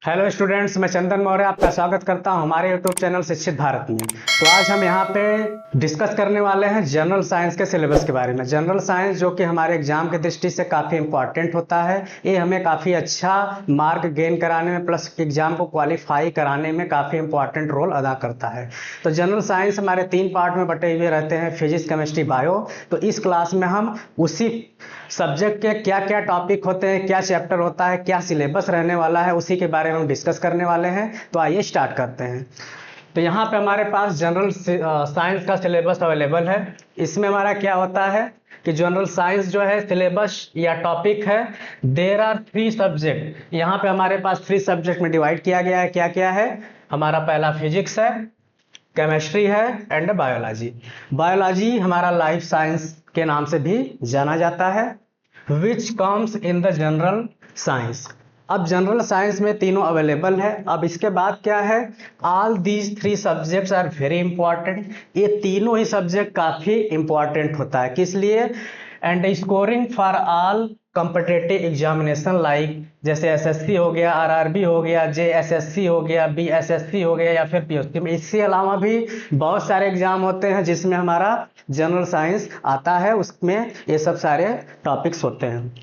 Hello students, मैं चंदन मौर्य आपका स्वागत करता हूं हमारे यूट्यूब चैनल शिक्षित भारत में। तो आज हम यहां पे डिस्कस करने वाले हैं जनरल साइंस के सिलेबस के बारे में। जनरल साइंस जो कि हमारे एग्जाम की दृष्टि से काफ़ी इंपॉर्टेंट होता है। ये हमें काफ़ी अच्छा मार्क गेन कराने में प्लस एग्जाम को क्वालिफाई कराने में काफ़ी इंपॉर्टेंट रोल अदा करता है। तो जनरल साइंस हमारे 3 पार्ट में बटे हुए रहते हैं, फिजिक्स, केमिस्ट्री, बायो। तो इस क्लास में हम उसी सब्जेक्ट के क्या क्या टॉपिक होते हैं, क्या चैप्टर होता है, क्या सिलेबस रहने वाला है, उसी के बारे में हम डिस्कस करने वाले हैं। तो आइए स्टार्ट करते हैं। तो यहाँ पे हमारे पास जनरल साइंस का सिलेबस अवेलेबल है। इसमें हमारा क्या होता है कि जनरल साइंस जो है सिलेबस या टॉपिक है, देयर आर 3 सब्जेक्ट। यहाँ पे हमारे पास 3 सब्जेक्ट में डिवाइड किया गया है। क्या क्या है? हमारा पहला फिजिक्स है, केमिस्ट्री है एंड बायोलॉजी। बायोलॉजी हमारा लाइफ साइंस के नाम से भी जाना जाता है, which comes in the general science. अब जनरल साइंस में तीनों अवेलेबल है। अब इसके बाद क्या है, all these 3 subjects are very important. ये तीनों ही सब्जेक्ट काफ़ी इंपॉर्टेंट होता है, किस लिए? And scoring for all competitive examination like जैसे एसएससी हो गया, आरआरबी हो गया, जेएसएससी हो गया, बीएसएससी हो गया या फिर पीएससी में। इसके अलावा भी बहुत सारे एग्जाम होते हैं जिसमें हमारा जनरल साइंस आता है, उसमें ये सब सारे टॉपिक्स होते हैं।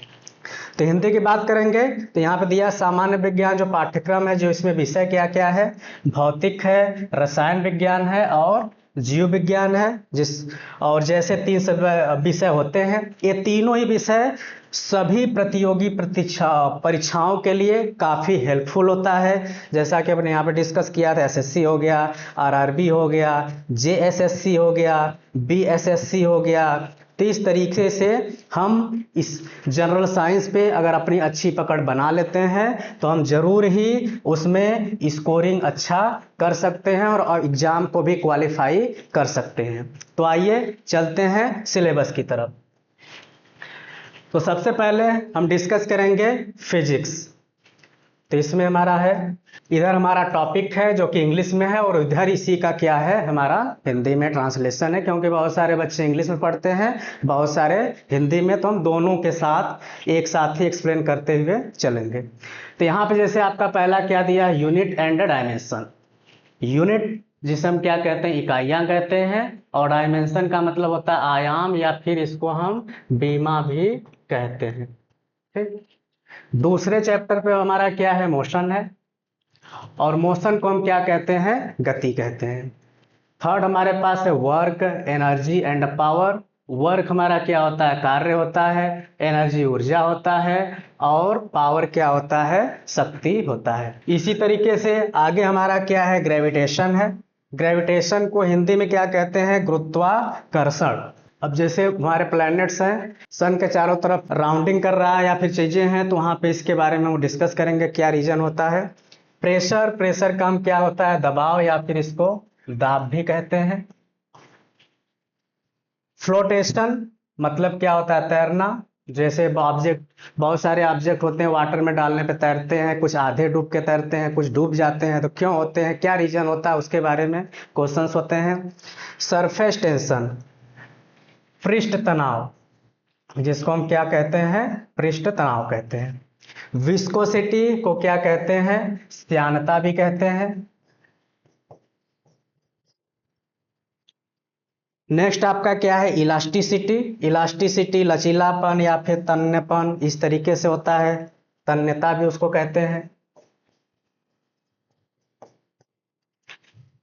तो हिंदी की बात करेंगे तो यहाँ पे दिया सामान्य विज्ञान जो पाठ्यक्रम है, जो इसमें विषय क्या क्या है, भौतिक है, रसायन विज्ञान है और जीव विज्ञान है। और जैसे 3 सब विषय होते हैं, ये तीनों ही विषय सभी प्रतियोगी परीक्षाओं के लिए काफ़ी हेल्पफुल होता है। जैसा कि अपने यहाँ पे डिस्कस किया था, एसएससी हो गया, आरआरबी हो गया, जेएसएससी हो गया, बीएसएससी हो गया। तो इस तरीके से हम इस जनरल साइंस पे अगर अपनी अच्छी पकड़ बना लेते हैं तो हम जरूर ही उसमें स्कोरिंग अच्छा कर सकते हैं और एग्जाम को भी क्वालिफाई कर सकते हैं। तो आइए चलते हैं सिलेबस की तरफ। तो सबसे पहले हम डिस्कस करेंगे फिजिक्स। तो इसमें हमारा है, इधर हमारा टॉपिक है जो कि इंग्लिश में है और इधर इसी का क्या है, हमारा हिंदी में ट्रांसलेशन है, क्योंकि बहुत सारे बच्चे इंग्लिश में पढ़ते हैं, बहुत सारे हिंदी में। तो हम दोनों के साथ एक साथ ही एक्सप्लेन करते हुए चलेंगे। तो यहाँ पे जैसे आपका पहला क्या दिया, यूनिट एंड डायमेंशन। यूनिट जिसे हम क्या कहते हैं, इकाइयां कहते हैं, और डायमेंशन का मतलब होता है आयाम, या फिर इसको हम बीमा भी कहते हैं। ठीक। दूसरे चैप्टर पे हमारा क्या है, मोशन है, और मोशन को हम क्या कहते हैं, गति कहते हैं। थर्ड हमारे पास है work, energy and power. Work हमारा क्या होता है, कार्य होता है, एनर्जी ऊर्जा होता है, और पावर क्या होता है, शक्ति होता है। इसी तरीके से आगे हमारा क्या है, ग्रेविटेशन है। ग्रेविटेशन को हिंदी में क्या कहते हैं, गुरुत्वाकर्षण। अब जैसे हमारे प्लैनेट्स हैं, सन के चारों तरफ राउंडिंग कर रहा है या फिर चीजें हैं, तो वहां पे इसके बारे में हम डिस्कस करेंगे क्या रीजन होता है। प्रेशर, प्रेशर का हम क्या होता है, दबाव, या फिर इसको दाब भी कहते हैं। फ्लोटेशन मतलब क्या होता है, तैरना। जैसे ऑब्जेक्ट, बहुत सारे ऑब्जेक्ट होते हैं वाटर में डालने पे तैरते हैं, कुछ आधे डूब के तैरते हैं, कुछ डूब जाते हैं। तो क्यों होते हैं, क्या रीजन होता है, उसके बारे में क्वेश्चंस होते हैं। सरफेस टेंशन, पृष्ठ तनाव, जिसको हम क्या कहते हैं, पृष्ठ तनाव कहते हैं। विस्कोसिटी को क्या कहते हैं, श्यानता भी कहते हैं। नेक्स्ट आपका क्या है, इलास्टिसिटी। इलास्टिसिटी लचीलापन या फिर तन्यपन, इस तरीके से होता है, तन्यता भी उसको कहते हैं।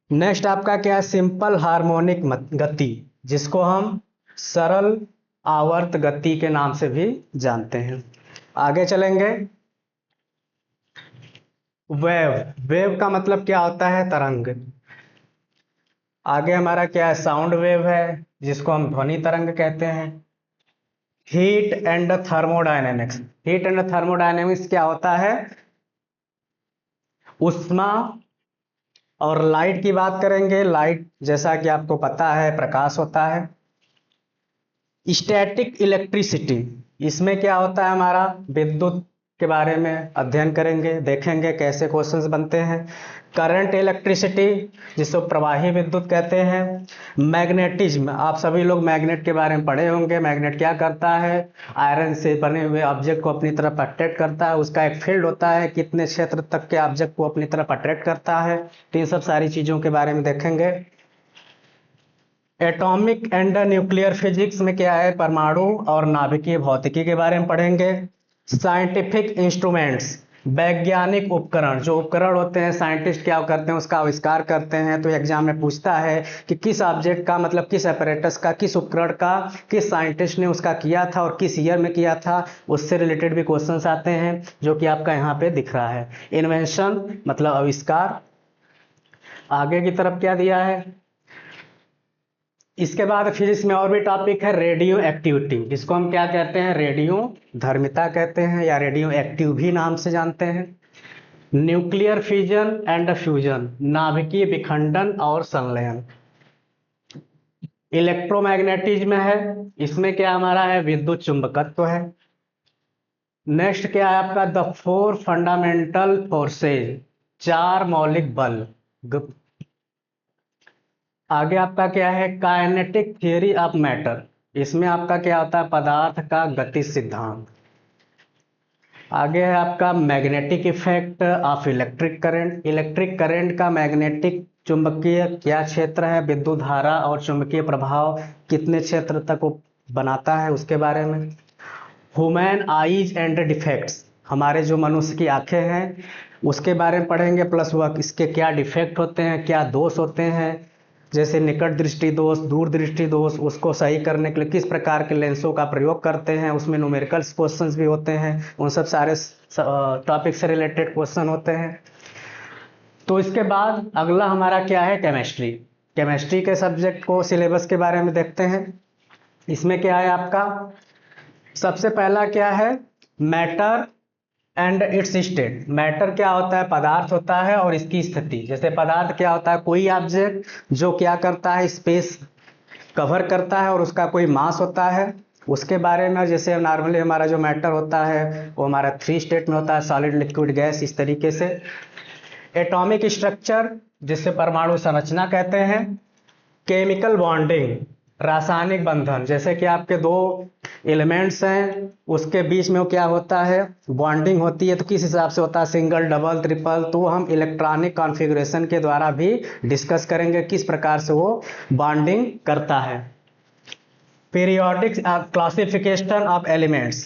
नेक्स्ट आपका क्या है, सिंपल हार्मोनिक गति, जिसको हम सरल आवर्त गति के नाम से भी जानते हैं। आगे चलेंगे। वेव, वेव का मतलब क्या होता है, तरंग। आगे हमारा क्या है, साउंड वेव है, जिसको हम ध्वनि तरंग कहते हैं। Heat and thermodynamics. Heat and thermodynamics क्या होता है, ऊष्मा और लाइट की बात करेंगे। लाइट जैसा कि आपको पता है प्रकाश होता है। स्टैटिक इलेक्ट्रिसिटी, इसमें क्या होता है, हमारा विद्युत के बारे में अध्ययन करेंगे, देखेंगे कैसे क्वेश्चंस बनते हैं। करंट इलेक्ट्रिसिटी, जिसको प्रवाही विद्युत कहते हैं। मैग्नेटिज्म, आप सभी लोग मैग्नेट के बारे में पढ़े होंगे। मैग्नेट क्या करता है? आयरन से बने हुए ऑब्जेक्ट को अपनी तरफ अट्रैक्ट करता है। उसका एक फील्ड होता है, कितने क्षेत्र तक के ऑब्जेक्ट को अपनी तरफ अट्रैक्ट करता है। तो ये सब सारी चीज़ों के बारे में देखेंगे। एटॉमिक एंड न्यूक्लियर फिजिक्स में क्या है? परमाणु और नाभिकीय भौतिकी के बारे में पढ़ेंगे। साइंटिफिक इंस्ट्रूमेंट्स, वैज्ञानिक उपकरण, जो उपकरण होते हैं साइंटिस्ट क्या करते हैं उसका आविष्कार करते हैं। तो एग्जाम में पूछता है कि किस ऑब्जेक्ट का, मतलब किस अपैरेटस का, किस उपकरण का, किस साइंटिस्ट ने उसका किया था और किस ईयर में किया था, उससे रिलेटेड भी क्वेश्चंस आते हैं, जो कि आपका यहाँ पे दिख रहा है। इन्वेंशन मतलब आविष्कार। आगे की तरफ क्या दिया है? इसके बाद फिजिक्स में और भी टॉपिक है रेडियो एक्टिविटी, जिसको हम क्या कहते हैं? रेडियो धर्मिता कहते हैं, या रेडियो एक्टिव भी नाम से जानते हैं। न्यूक्लियर फिजन एंड फ्यूजन, नाभिकीय विखंडन और संलयन। इलेक्ट्रोमैग्नेटिज्म है, इसमें क्या हमारा है? विद्युत चुंबकत्व है। नेक्स्ट क्या है आपका? द 4 फंडामेंटल फोर्सेज, 4 मौलिक बल। आगे आपका क्या है? काइनेटिक थियरी ऑफ मैटर, इसमें आपका क्या होता है? पदार्थ का गति सिद्धांत। आगे है आपका magnetic effect of electric current, electric current का मैग्नेटिक चुंबकीय क्या क्षेत्र है? विद्युत धारा और चुंबकीय प्रभाव कितने क्षेत्र तक वो बनाता है, उसके बारे में। ह्यूमन आईज एंड डिफेक्ट्स, हमारे जो मनुष्य की आंखें हैं उसके बारे में पढ़ेंगे, प्लस वह इसके क्या डिफेक्ट होते हैं, क्या दोष होते हैं, जैसे निकट दृष्टि दोष, दूर दृष्टि दोष, उसको सही करने के लिए किस प्रकार के लेंसों का प्रयोग करते हैं। उसमें न्यूमेरिकल क्वेश्चंस भी होते हैं, उन सब सारे टॉपिक से रिलेटेड क्वेश्चन होते हैं। तो इसके बाद अगला हमारा क्या है? केमिस्ट्री। केमिस्ट्री के सब्जेक्ट को, सिलेबस के बारे में देखते हैं। इसमें क्या है आपका? सबसे पहला क्या है? Matter and it's state. Matter क्या होता है? पदार्थ होता है और इसकी स्थिति। जैसे पदार्थ क्या होता है? कोई ऑब्जेक्ट जो क्या करता है? स्पेस कवर करता है और उसका कोई मास होता है, उसके बारे में। जैसे नॉर्मली हमारा जो मैटर होता है वो हमारा 3 स्टेट में होता है, सॉलिड, लिक्विड, गैस, इस तरीके से। एटॉमिक स्ट्रक्चर, जिसे परमाणु संरचना कहते हैं। केमिकल बॉन्डिंग, रासायनिक बंधन, जैसे कि आपके 2 एलिमेंट्स हैं उसके बीच में वो क्या होता है? बॉन्डिंग होती है। तो किस हिसाब से होता है? Single, double, triple. तो हम इलेक्ट्रॉनिक कॉन्फ़िगरेशन के द्वारा भी डिस्कस करेंगे किस प्रकार से वो बॉन्डिंग करता है। पीरियोडिक क्लासिफिकेशन ऑफ एलिमेंट्स,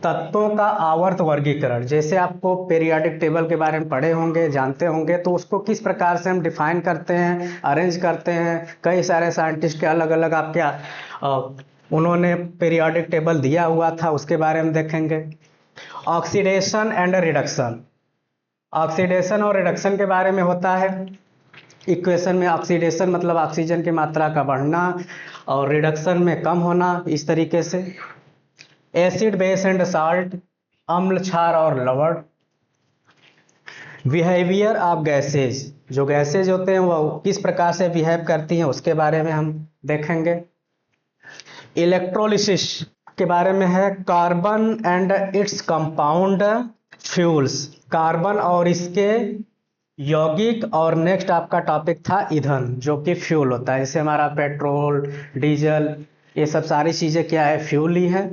तत्वों का आवर्त वर्गीकरण। जैसे आपको पीरियोडिक टेबल के बारे में पढ़े होंगे, जानते होंगे, तो उसको किस प्रकार से हम डिफाइन करते हैं, अरेंज करते हैं। कई सारे साइंटिस्ट के अलग अलग आपके उन्होंने पीरियोडिक टेबल दिया हुआ था, उसके बारे में देखेंगे। ऑक्सीडेशन एंड रिडक्शन, ऑक्सीडेशन और रिडक्शन के बारे में होता है। इक्वेशन में ऑक्सीडेशन मतलब ऑक्सीजन की मात्रा का बढ़ना और रिडक्शन में कम होना, इस तरीके से। एसिड, बेस एंड साल्ट, अम्ल, क्षार और लवण। बिहेवियर ऑफ गैसेज, जो गैसेज होते हैं वो किस प्रकार से बिहेव करती हैं, उसके बारे में हम देखेंगे। इलेक्ट्रोलिसिस के बारे में है। Carbon and its compound fuels, carbon और इसके यौगिक। और नेक्स्ट आपका टॉपिक था ईंधन, जो कि फ्यूल होता है। जैसे हमारा पेट्रोल, डीजल, ये सब सारी चीज़ें क्या है? फ्यूल ही है।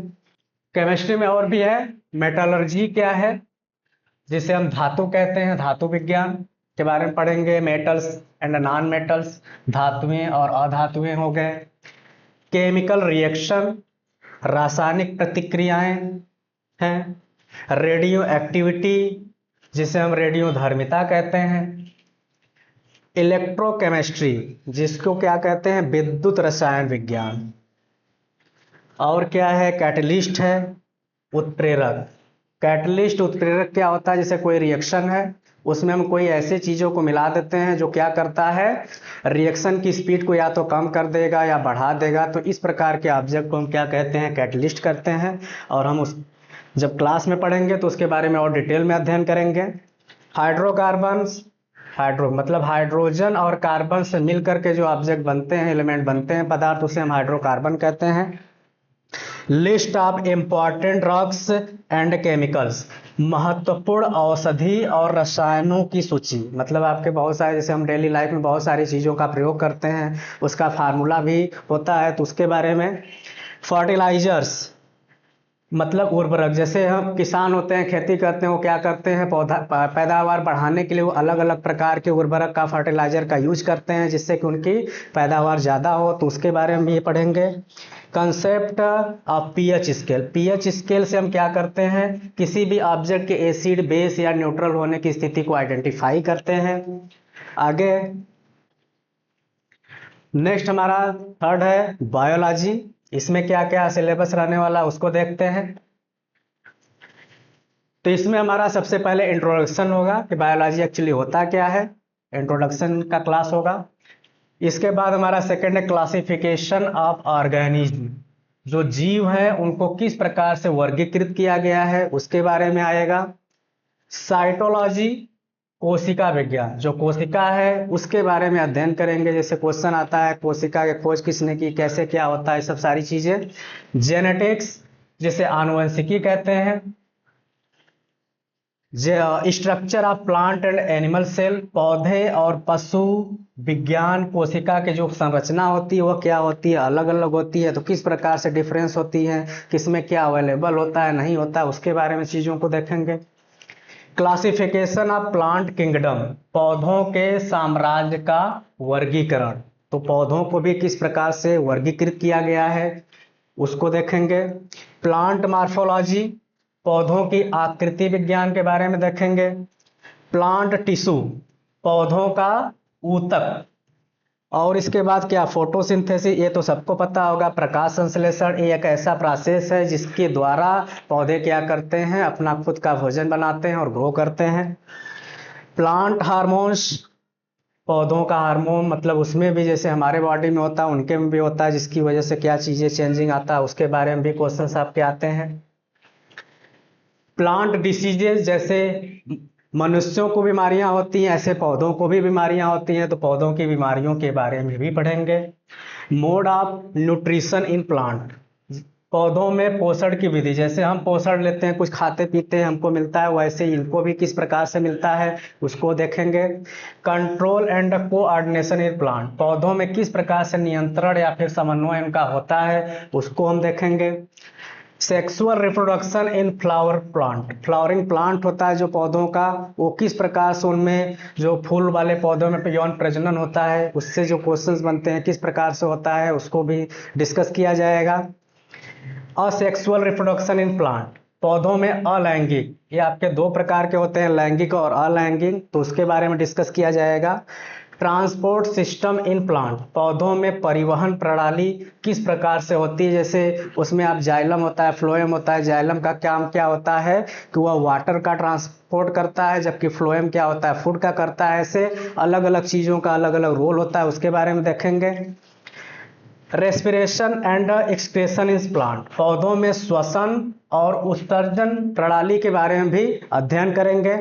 केमिस्ट्री में और भी है। मेटलर्जी क्या है? जिसे हम धातु कहते हैं, धातु विज्ञान के बारे में पढ़ेंगे। मेटल्स एंड नॉन मेटल्स, धातुएं और अधातुएं हो गए। केमिकल रिएक्शन, रासायनिक प्रतिक्रियाएं हैं। रेडियो एक्टिविटी, जिसे हम रेडियो धर्मिता कहते हैं। इलेक्ट्रोकेमिस्ट्री, जिसको क्या कहते हैं? विद्युत रसायन विज्ञान। और क्या है? कैटलिस्ट है, उत्प्रेरक। कैटलिस्ट, उत्प्रेरक क्या होता है? जैसे कोई रिएक्शन है, उसमें हम कोई ऐसे चीज़ों को मिला देते हैं जो क्या करता है? रिएक्शन की स्पीड को या तो कम कर देगा या बढ़ा देगा। तो इस प्रकार के ऑब्जेक्ट को हम क्या कहते हैं? कैटलिस्ट करते हैं। और हम उस जब क्लास में पढ़ेंगे तो उसके बारे में और डिटेल में अध्ययन करेंगे। हाइड्रोकार्बन्स, हाइड्रो मतलब हाइड्रोजन और कार्बन से मिलकर के जो ऑब्जेक्ट बनते हैं, एलिमेंट बनते हैं, पदार्थ, उसे हम हाइड्रोकार्बन कहते हैं। List of important drugs and chemicals, महत्वपूर्ण औषधि और रसायनों की सूची। मतलब आपके बहुत सारे, जैसे हम डेली लाइफ में बहुत सारी चीज़ों का प्रयोग करते हैं, उसका फार्मूला भी होता है, तो उसके बारे में। फर्टिलाइजर्स मतलब उर्वरक, जैसे हम किसान होते हैं, खेती करते हैं, वो क्या करते हैं, पौधा पैदावार बढ़ाने के लिए वो अलग अलग प्रकार के उर्वरक का, फर्टिलाइजर का यूज करते हैं, जिससे कि उनकी पैदावार ज़्यादा हो, तो उसके बारे में भी ये पढ़ेंगे। Concept of pH scale, pH scale से हम क्या करते हैं, किसी भी ऑब्जेक्ट के एसिड, बेस या न्यूट्रल होने की स्थिति को आइडेंटिफाई करते हैं। आगे नेक्स्ट हमारा थर्ड है बायोलॉजी, इसमें क्या क्या सिलेबस रहने वाला उसको देखते हैं। तो इसमें हमारा सबसे पहले इंट्रोडक्शन होगा कि बायोलॉजी एक्चुअली होता क्या है, इंट्रोडक्शन का क्लास होगा। इसके बाद हमारा सेकंड है क्लासिफिकेशन ऑफ ऑर्गेनिज्म, जो जीव हैं उनको किस प्रकार से वर्गीकृत किया गया है उसके बारे में आएगा। साइटोलॉजी, कोशिका विज्ञान, जो कोशिका है उसके बारे में अध्ययन करेंगे, जैसे क्वेश्चन आता है कोशिका की खोज किसने की, कैसे क्या होता है, सब सारी चीजें। जेनेटिक्स, जिसे आनुवंशिकी कहते हैं। Structure of plant and animal cell, पौधे और पशु विज्ञान, कोशिका के जो संरचना होती है वो क्या होती है, अलग अलग होती है, तो किस प्रकार से डिफरेंस होती है, किसमें क्या अवेलेबल होता है, नहीं होता है, उसके बारे में चीज़ों को देखेंगे। क्लासिफिकेशन ऑफ प्लांट किंगडम, पौधों के साम्राज्य का वर्गीकरण, तो पौधों को भी किस प्रकार से वर्गीकृत किया गया है उसको देखेंगे। प्लांट मार्फोलॉजी, पौधों की आकृति विज्ञान के बारे में देखेंगे। प्लांट टिश्यू, पौधों का ऊतक। और इसके बाद क्या, फोटोसिंथेसिस, ये तो सबको पता होगा, प्रकाश संश्लेषण, ये एक ऐसा प्रोसेस है जिसके द्वारा पौधे क्या करते हैं, अपना खुद का भोजन बनाते हैं और ग्रो करते हैं। प्लांट हार्मोन्स, पौधों का हार्मोन, मतलब उसमें भी जैसे हमारे बॉडी में होता है उनके में भी होता है, जिसकी वजह से क्या चीज़ें चेंजिंग आता है उसके बारे में भी क्वेश्चन आपके आते हैं। प्लांट डिसीजेज, जैसे मनुष्यों को बीमारियां होती हैं ऐसे पौधों को भी बीमारियां होती हैं, तो पौधों की बीमारियों के बारे में भी पढ़ेंगे। Mode of nutrition in plant, पौधों में पोषण की विधि, जैसे हम पोषण लेते हैं, कुछ खाते पीते हैं हमको मिलता है, वैसे ही इनको भी किस प्रकार से मिलता है उसको देखेंगे। Control and coordination in plant, पौधों में किस प्रकार से नियंत्रण या फिर समन्वय इनका होता है उसको हम देखेंगे। Sexual reproduction in flower plant, flowering plant होता है जो पौधों का, वो किस प्रकार से उनमें जो फूल वाले पौधों में यौन प्रजनन होता है, उससे जो क्वेश्चंस बनते हैं किस प्रकार से होता है उसको भी डिस्कस किया जाएगा। असेक्सुअल रिप्रोडक्शन इन प्लांट, पौधों में अलैंगिक, ये आपके दो प्रकार के होते हैं, लैंगिक और अलैंगिक, तो उसके बारे में डिस्कस किया जाएगा। ट्रांसपोर्ट सिस्टम इन प्लांट, पौधों में परिवहन प्रणाली किस प्रकार से होती है, जैसे उसमें आप जाइलम होता है, फ्लोएम होता है, जाइलम का काम क्या होता है कि वह वाटर का ट्रांसपोर्ट करता है, जबकि फ्लोएम क्या होता है, फूड का करता है, ऐसे अलग अलग चीज़ों का अलग अलग रोल होता है, उसके बारे में देखेंगे। Respiration and excretion in plant, पौधों में श्वसन और उत्सर्जन प्रणाली के बारे में भी अध्ययन करेंगे।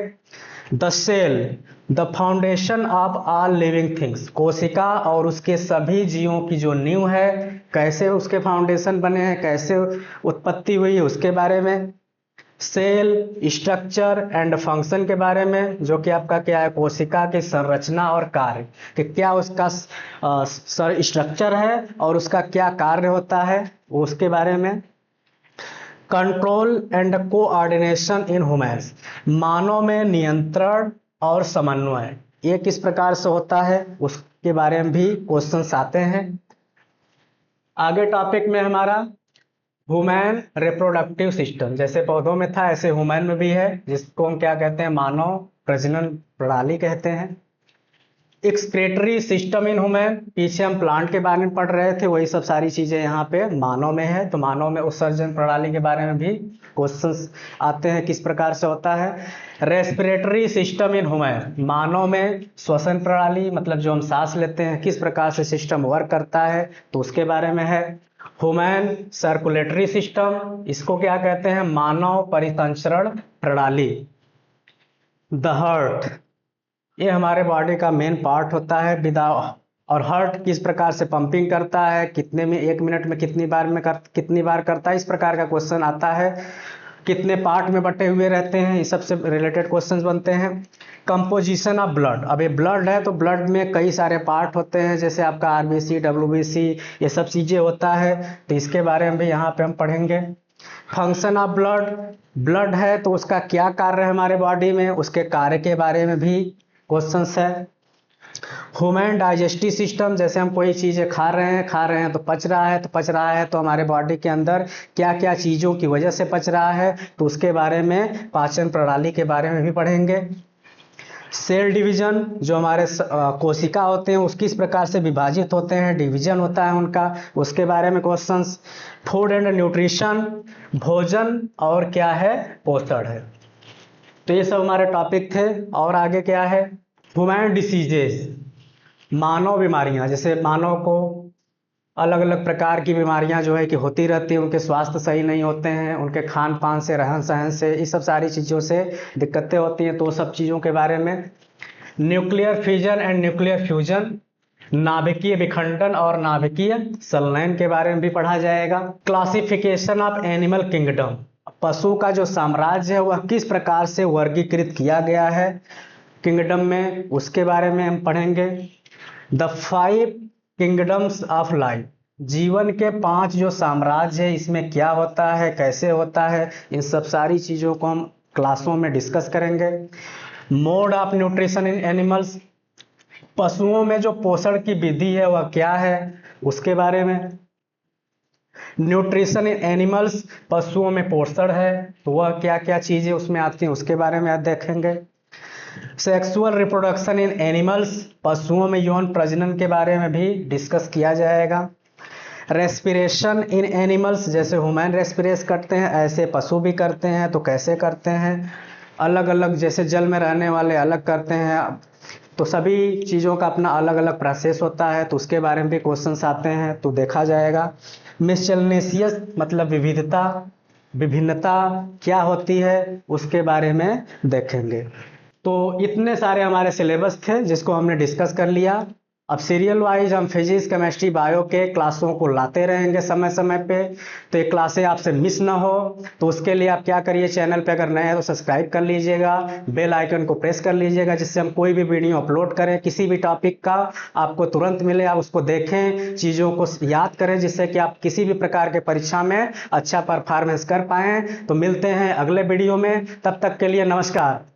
The cell, the foundation of all living things, कोशिका और उसके सभी जीवों की जो नींव है, कैसे उसके फाउंडेशन बने हैं, कैसे उत्पत्ति हुई है उसके बारे में। सेल स्ट्रक्चर एंड फंक्शन के बारे में, जो कि आपका क्या है, कोशिका की संरचना और कार्य, कि क्या उसका स्ट्रक्चर है और उसका क्या कार्य होता है उसके बारे में। Control and coordination in humans, मानव में नियंत्रण और समन्वय ये किस प्रकार से होता है उसके बारे में भी क्वेश्चंस आते हैं। आगे टॉपिक में हमारा ह्यूमन रिप्रोडक्टिव सिस्टम, जैसे पौधों में था ऐसे ह्यूमन में भी है, जिसको हम क्या कहते हैं, मानव प्रजनन प्रणाली कहते हैं। एक्सक्रेटरी सिस्टम इन ह्यूमन, पीछे हम प्लांट के बारे में पढ़ रहे थे, वही सब सारी चीजें यहाँ पे मानव में है, तो मानव में उत्सर्जन प्रणाली के बारे में भी क्वेश्चंस आते हैं किस प्रकार से होता है। रेस्पिरेटरी सिस्टम इन ह्यूमन, मानव में श्वसन प्रणाली, मतलब जो हम सांस लेते हैं किस प्रकार से सिस्टम वर्क करता है तो उसके बारे में है। ह्यूमन सर्कुलेटरी सिस्टम, इसको क्या कहते हैं, मानव परिसंचरण प्रणाली। द हार्ट, ये हमारे बॉडी का मेन पार्ट होता है, और हार्ट किस प्रकार से पंपिंग करता है, कितने में 1 मिनट में कितनी बार करता है, इस प्रकार का क्वेश्चन आता है। कितने पार्ट में बटे हुए रहते हैं, इस सबसे रिलेटेड क्वेश्चंस बनते हैं। कंपोजिशन ऑफ ब्लड, अब ये ब्लड है तो ब्लड में कई सारे पार्ट होते हैं, जैसे आपका आरबीसी, डब्ल्यूबीसी, ये सब चीज़ें होता है, तो इसके बारे में भी यहाँ पे हम पढ़ेंगे। फंक्शन ऑफ ब्लड, ब्लड है तो उसका क्या कार्य है हमारे बॉडी में, उसके कार्य के बारे में भी क्वेश्चंस है। ह्यूमन डाइजेस्टिव सिस्टम, जैसे हम कोई चीज़ें खा रहे हैं तो पच रहा है तो हमारे बॉडी के अंदर क्या क्या चीज़ों की वजह से पच रहा है, तो उसके बारे में, पाचन प्रणाली के बारे में भी पढ़ेंगे। सेल डिवीजन, जो हमारे कोशिका होते हैं उसकी किस प्रकार से विभाजित होते हैं, डिवीजन होता है उनका, उसके बारे में क्वेश्चंस। फूड एंड न्यूट्रिशन, भोजन और क्या है, पोषण है। तो ये सब हमारे टॉपिक थे। और आगे क्या है, ह्यूमन डिसीजेस, मानव बीमारियां, जैसे मानव को अलग अलग प्रकार की बीमारियां जो है कि होती रहती हैं, उनके स्वास्थ्य सही नहीं होते हैं, उनके खान पान से, रहन सहन से, इस सब सारी चीज़ों से दिक्कतें होती हैं, तो सब चीज़ों के बारे में। Nuclear fission and nuclear fusion, नाभिकीय विखंडन और नाभिकीय संलयन के बारे में भी पढ़ा जाएगा। क्लासिफिकेशन ऑफ एनिमल किंगडम, पशु का जो साम्राज्य है वह किस प्रकार से वर्गीकृत किया गया है किंगडम में, उसके बारे में हम पढ़ेंगे। द 5 किंगडम्स ऑफ लाइफ, जीवन के 5 जो साम्राज्य है, इसमें क्या होता है, कैसे होता है, इन सब सारी चीज़ों को हम क्लासों में डिस्कस करेंगे। Mode of nutrition in animals, पशुओं में जो पोषण की विधि है वह क्या है, उसके बारे में। न्यूट्रिशन इन एनिमल्स, पशुओं में पोषण है तो वह क्या क्या चीज़ें उसमें आती हैं, उसके बारे में आज देखेंगे। सेक्सुअल रिप्रोडक्शन इन एनिमल्स, पशुओं में यौन प्रजनन के बारे में भी डिस्कस किया जाएगा। रेस्पिरेशन इन एनिमल्स, जैसे ह्यूमन रेस्पिरेट करते हैं ऐसे पशु भी करते हैं, तो कैसे करते हैं, अलग अलग, जैसे जल में रहने वाले अलग करते हैं, तो सभी चीज़ों का अपना अलग अलग प्रोसेस होता है, तो उसके बारे में भी क्वेश्चंस आते हैं, तो देखा जाएगा। मिससेलेनियस मतलब विविधता, विभिन्नता क्या होती है, उसके बारे में देखेंगे। तो इतने सारे हमारे सिलेबस थे जिसको हमने डिस्कस कर लिया। अब सीरियल वाइज हम फिजिक्स, केमिस्ट्री, बायो के क्लासों को लाते रहेंगे समय समय पे, तो ये क्लासें आपसे मिस ना हो, तो उसके लिए आप क्या करिए, चैनल पे अगर नए हैं तो सब्सक्राइब कर लीजिएगा, बेल आइकन को प्रेस कर लीजिएगा, जिससे हम कोई भी वीडियो अपलोड करें किसी भी टॉपिक का आपको तुरंत मिले, आप उसको देखें, चीज़ों को याद करें, जिससे कि आप किसी भी प्रकार के परीक्षा में अच्छा परफॉर्मेंस कर पाएँ। तो मिलते हैं अगले वीडियो में, तब तक के लिए नमस्कार।